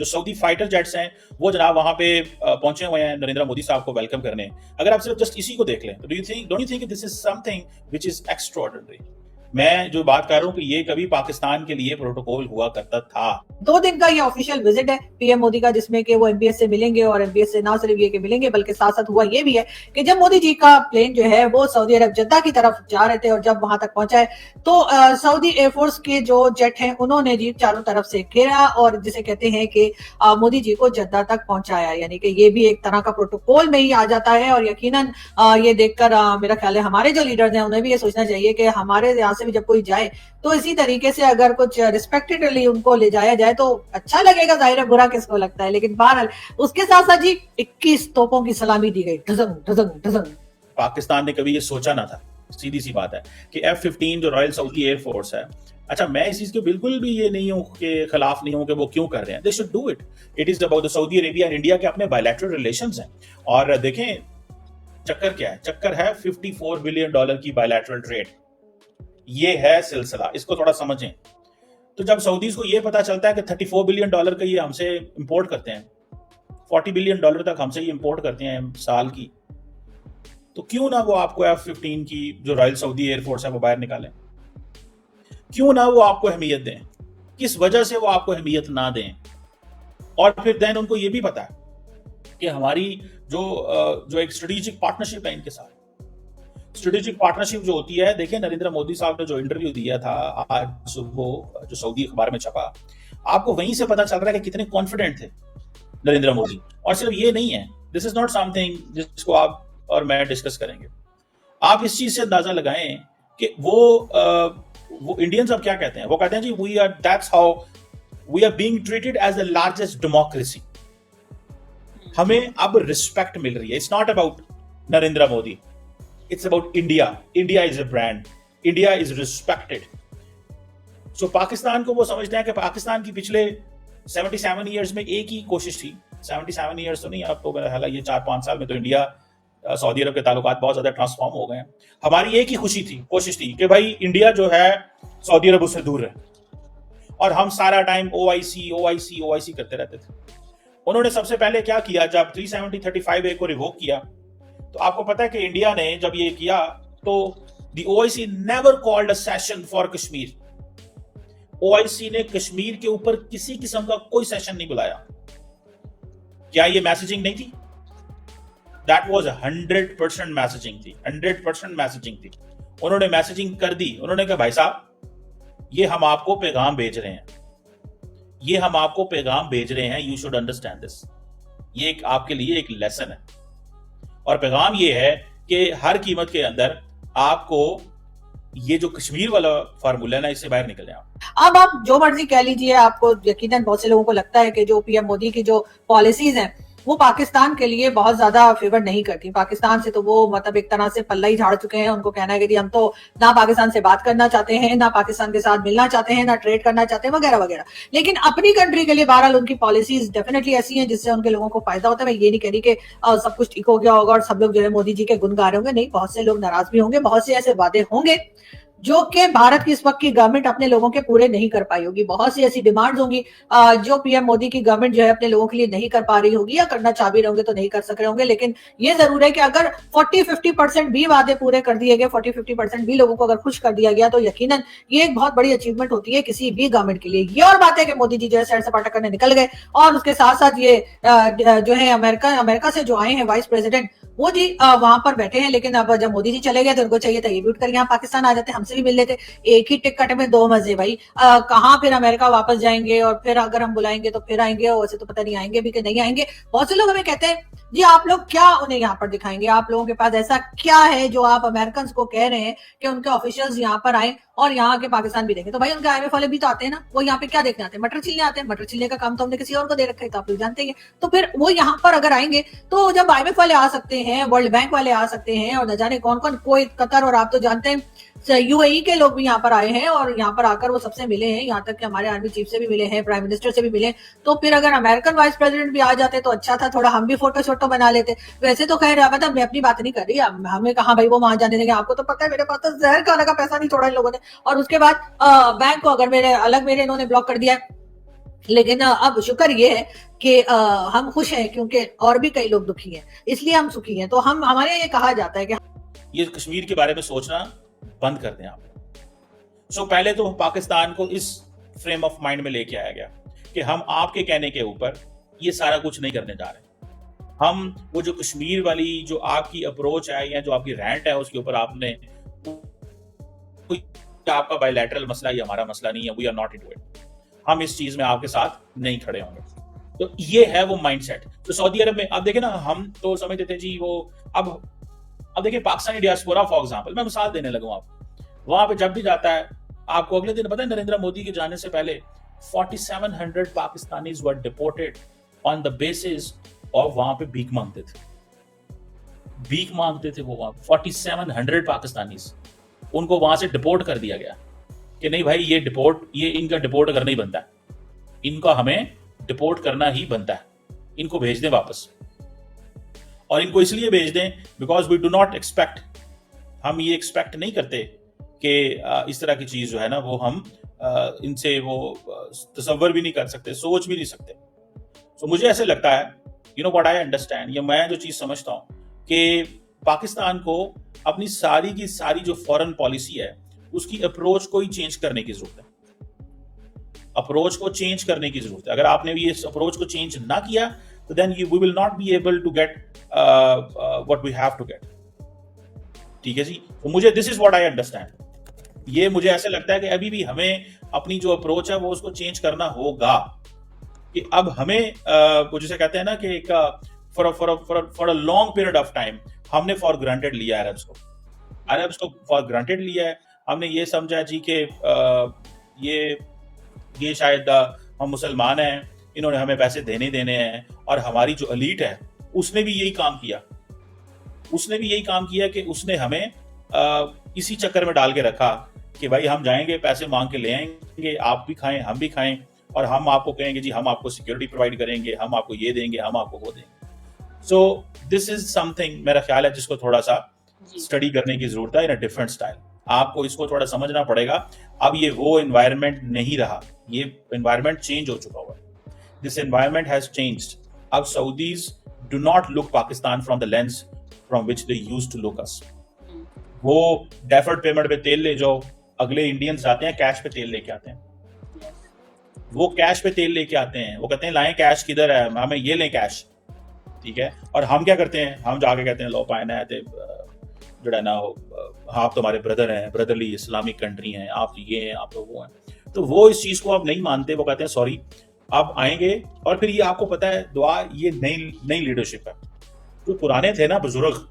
जो Saudi fighter jets हैं वो जनाब वहां पे पहुंचे हुए हैं नरेंद्र मोदी साहब को वेलकम करने। अगर आप सिर्फ जस्ट इसी को देख लें तो don't you think this is something which is extraordinary. मैं जो बात कर रहा हूं कि ये कभी पाकिस्तान के लिए प्रोटोकॉल हुआ करता था। 2 दिन का ये ऑफिशियल विजिट है पीएम मोदी का, जिसमें कि वो एमबीएस से मिलेंगे, और एमबीएस से ना सिर्फ ये कि मिलेंगे बल्कि साथ साथ हुआ ये भी है कि जब मोदी जी का प्लेन जो है वो सऊदी अरब जद्दा की तरफ जा रहे थे और जब वहां तक पहुंचा है तो सऊदी एयरफोर्स के जो जेट हैं उन्होंने जी चारों तरफ से घेरा और जिसे कहते हैं कि मोदी जी को जद्दा तक पहुंचाया। यानी कि ये भी एक तरह का प्रोटोकॉल में ही आ जाता है। और यकीनन ये देखकर मेरा ख्याल है हमारे जो लीडर्स हैं उन्हें भी ये सोचना चाहिए कि हमारे यहाँ से भी जब कोई जाए तो इसी तरीके से अगर कुछ रिस्पेक्टेडली उनको ले जाया जाए तो अच्छा लगेगा, जाहिर है बुरा किसको लगता है। लेकिन बहरहाल उसके साथ साथ जी 21 तोपों की सलामी दी गई, ढजंग ढजंग ढजंग। पाकिस्तान ने कभी ये सोचा ना था, सीधी सी बात है कि F-15 जो रॉयल सऊदी एयरफोर्स है, अच्छा मैं इस चीज के बिल्कुल भी ये नहीं हूं कि खिलाफ नहीं हूं कि वो क्यों कर रहे हैं, they should do it. It is about the Saudi Arabia and India के अपने बायलैटरल रिलेशंस हैं। और देखें चक्कर क्या है, चक्कर है $54 बिलियन की बायलैटरल ट्रेड। ये है सिलसिला, इसको थोड़ा समझें। तो जब सऊदीज को ये पता चलता है कि $34 बिलियन का ये हमसे इंपोर्ट करते हैं, $40 बिलियन तक हमसे ये इंपोर्ट करते हैं साल की, तो क्यों ना वो आपको F-15 की जो रॉयल सऊदी एयरफोर्स है वो बाहर निकालें, क्यों ना वो आपको अहमियत दें, किस वजह से वो आपको अहमियत ना दें। और फिर देन उनको ये भी पता है कि हमारी जो एक स्ट्रेटेजिक पार्टनरशिप है इनके साथ। स्ट्रेटेजिक पार्टनरशिप जो होती है, देखिए नरेंद्र मोदी साहब ने जो इंटरव्यू दिया था आज सुबह जो सऊदी अखबार में छपा, आपको वहीं से पता चल रहा है कि कितने कॉन्फिडेंट थे नरेंद्र मोदी। और सिर्फ ये नहीं है, दिस इज नॉट समथिंग जिसको आप और मैं डिस्कस करेंगे। आप इस चीज से अंदाजा लगाएं कि वो इंडियंस अब क्या कहते हैं, वो कहते हैं जी we are that's how we are being treated as the largest democracy. हमें अब रिस्पेक्ट मिल रही है। It's not about Narendra Modi, it's about India. India is a brand. India is respected. So Pakistan को वो समझते हैं कि पाकिस्तान की पिछले 77 ईयर्स में एक ही कोशिश थी, 77 ईयर्स तो नहीं, अब तो मेरा ख्याल है ये 4-5 साल में तो इंडिया सऊदी अरब के ताल्लुकात बहुत ज्यादा ट्रांसफॉर्म हो गए हैं। हमारी एक ही कोशिश थी कि भाई इंडिया जो है सऊदी अरब उससे दूर रहे, और हम सारा टाइम OIC करते रहते थे। उन्होंने सबसे पहले क्या किया, जब 370-35A को रिवोक किया, तो आपको पता है कि इंडिया ने जब ये किया तो the OIC never called a session for Kashmir. OIC ने कश्मीर के ऊपर किसी किस्म का कोई सेशन नहीं बुलाया। क्या ये मैसेजिंग नहीं थी? दैट वाज 100% मैसेजिंग थी, 100% मैसेजिंग थी। उन्होंने मैसेजिंग कर दी। उन्होंने कहा भाई साहब ये हम आपको पैगाम भेज रहे हैं, ये हम आपको पैगाम भेज रहे हैं, यू शुड अंडरस्टैंड दिस। ये आपके लिए एक लेसन है, और पैगाम ये है कि हर कीमत के अंदर आपको ये जो कश्मीर वाला फार्मूला है ना, इससे बाहर निकलने अब आप जो मर्जी कह लीजिए, आपको यकीनन बहुत से लोगों को लगता है कि जो पीएम मोदी की जो पॉलिसीज हैं वो पाकिस्तान के लिए बहुत ज्यादा फेवर नहीं करती। पाकिस्तान से तो वो मतलब एक तरह से पल्ला ही झाड़ चुके हैं। उनको कहना है कि हम तो ना पाकिस्तान से बात करना चाहते हैं, ना पाकिस्तान के साथ मिलना चाहते हैं, ना ट्रेड करना चाहते हैं, वगैरह वगैरह। लेकिन अपनी कंट्री के लिए बहरहाल उनकी पॉलिसीज डेफिनेटली ऐसी हैं जिससे उनके लोगों को फायदा होता है। मैं ये नहीं कह रही कि सब कुछ ठीक हो गया होगा और सब लोग जो है मोदी जी के गुण गा रहे होंगे, नहीं, बहुत से लोग नाराज भी होंगे, बहुत से ऐसे वादे होंगे जो कि भारत की इस वक्त की गवर्नमेंट अपने लोगों के पूरे नहीं कर पाई होगी। बहुत सी ऐसी डिमांड्स होंगी जो पीएम मोदी की गवर्नमेंट जो है अपने लोगों के लिए नहीं कर पा रही होगी, या करना चाह भी रहे होंगे तो नहीं कर सक रहे होंगे। लेकिन ये जरूर है कि अगर 40-50% भी वादे पूरे कर दिए गए, 40-50% भी लोगों को अगर खुश कर दिया गया, तो यकीनन ये एक बहुत बड़ी अचीवमेंट होती है किसी भी गवर्नमेंट के लिए। ये और बात है कि मोदी जी जो है सैर सपाटा करने निकल गए, और उसके साथ साथ ये जो है अमेरिका से जो आए हैं वाइस प्रेसिडेंट, वो जी वहां पर बैठे हैं। लेकिन अब जब मोदी जी चले गए तो उनको चाहिए था ये भी उठ कर यहाँ पाकिस्तान आ जाते, हमसे भी मिल लेते। एक ही टिकट में 2 मजे भाई। कहाँ फिर अमेरिका वापस जाएंगे, और फिर अगर हम बुलाएंगे तो फिर आएंगे, और वैसे तो पता नहीं आएंगे भी कि नहीं आएंगे। बहुत से लोग हमें कहते हैं जी आप लोग क्या उन्हें यहाँ पर दिखाएंगे, आप लोगों के पास ऐसा क्या है जो आप अमेरिकन को कह रहे हैं कि उनके ऑफिशियल्स यहाँ पर आए और यहाँ के पाकिस्तान भी देखें। तो भाई उनके IMF वाले भी तो आते हैं ना, वो यहाँ पे क्या देखने आते हैं? मटर छिलने आते हैं। मटर छिलने का काम तो हमने किसी और को दे रखा है, तो आप लोग जानते हैं। तो फिर वो यहाँ पर अगर आएंगे तो जब IMF वाले आ सकते हैं, वर्ल्ड बैंक वाले आ सकते हैं, और न जाने कौन कौन, कोई कतर, और आप तो जानते हैं UAE के लोग भी यहाँ पर आए हैं और यहाँ पर आकर वो सबसे मिले हैं, यहाँ तक कि हमारे आर्मी चीफ से भी मिले हैं, प्राइम मिनिस्टर से भी मिले। तो फिर अगर अमेरिकन वाइस प्रेसिडेंट भी आ जाते तो अच्छा था, थोड़ा हम भी फोटो शोटो बना लेते। वैसे तो खैर मतलब मैं अपनी बात नहीं कर रही, हमें कहा भाई वो वहां जाने देंगे। आपको तो पता है मेरे पास तो जहर खाने का पैसा नहीं छोड़ा इन लोगों ने। और उसके बाद बैंक को अगर मेरे इन्होंने ब्लॉक कर दिया है, लेकिन अब शुक्र ये है कि हम खुश हैं, क्योंकि और भी कई लोग दुखी हैं, इसलिए हम सुखी हैं। तो हम हमारे ये कहा जाता है कि ये कश्मीर के बारे में सोचना बंद कर दें आप। सो पहले तो पाकिस्तान को इस फ्रेम ऑफ माइंड में लेके आया गया कि हम आपके कहने के ऊपर ये सारा कुछ नहीं करने जा रहे। हम वो जो कश्मीर वाली जो आपकी अप्रोच है या जो आपकी रैंट है उसके ऊपर आपने कोई आपका बायलैटरल मसला, ये हमारा मसला नहीं है, we are not into it, हम इस चीज में आपके साथ नहीं खड़े होंगे। तो ये है वो माइंडसेट। तो सऊदी अरब में आप देखें ना, हम तो समझते थे जी वो अब देखिए पाकिस्तानी डियास्पोरा फॉर एग्जांपल, मैं मिसाल देने लगूं आपको, वहां पे जब भी जाता है आपको अगले दिन पता है नरेंद्र मोदी के जाने से पहले 4700 Pakistanis were deported on the basis of, वहां पे भीख मांगते थे, भीख मांगते थे वो वहां 4700 पाकिस्तानीज, उनको वहां से डिपोर्ट कर दिया गया कि नहीं भाई ये इनका डिपोर्ट करना ही बनता है, इनका हमें डिपोर्ट करना ही बनता है, इनको भेज दें वापस। और इनको इसलिए भेज दें because we do not expect, हम ये एक्सपेक्ट नहीं करते कि इस तरह की चीज जो है ना वो हम इनसे वो तसव्वुर भी नहीं कर सकते, सोच भी नहीं सकते। तो मुझे ऐसे लगता है, you know what I understand, या मैं जो चीज समझता हूं कि पाकिस्तान को अपनी सारी की सारी जो फॉरेन पॉलिसी है उसकी अप्रोच को ही चेंज करने की जरूरत है, अप्रोच को चेंज करने की जरूरत है। अगर आपने भी इस अप्रोच को चेंज ना किया तो then we will not be able to get what we have to get. ठीक है जी, तो मुझे this is what I understand. ये मुझे ऐसे लगता है कि अभी भी हमें अपनी जो अप्रोच है वो उसको चेंज करना होगा कि अब हमें वो जिसे कहते हैं ना कि एक for a long period of time हमने फॉर ग्रांटेड लिया अरब्स को फॉर ग्रांटेड लिया है। हमने ये समझा जी कि ये शायद हम मुसलमान हैं, इन्होंने हमें पैसे देने हैं, और हमारी जो एलीट है उसने भी यही काम किया कि उसने हमें इसी चक्कर में डाल के रखा कि भाई हम जाएंगे पैसे मांग के ले आएंगे, आप भी खाएं हम भी खाएं, और हम आपको कहेंगे जी हम आपको सिक्योरिटी प्रोवाइड करेंगे, हम आपको ये देंगे, हम आपको वो देंगे। सो दिस इज समथिंग मेरा ख्याल है जिसको थोड़ा सा स्टडी करने की जरूरत है इन अ डिफरेंट स्टाइल। आपको इसको थोड़ा समझना पड़ेगा। अब ये वो एनवायरनमेंट नहीं रहा, ये एनवायरनमेंट चेंज हो चुका हुआ है, दिस एनवायरनमेंट हैज चेंज्ड। अब Saudis do not look Pakistan from the lens from which they used to look us. वो डेफर्ड पेमेंट पे तेल ले जाओ, अगले इंडियंस जाते हैं कैश पे तेल लेके आते हैं, वो कैश पे तेल लेके आते हैं, वो कहते हैं लाएं कैश किधर है, हमें ये लें कैश, ठीक है। और हम क्या करते हैं, हम जाके कहते हैं लो पायना है जड़ा ना हो, आप तो हमारे ब्रदर हैं, ब्रदरली इस्लामिक कंट्री हैं, आप ये हैं, आप तो वो हैं। तो वो इस चीज को आप नहीं मानते, वो कहते हैं सॉरी आप आएंगे। और फिर ये आपको पता है दुआ, ये नई लीडरशिप है। जो पुराने थे ना बुजुर्ग,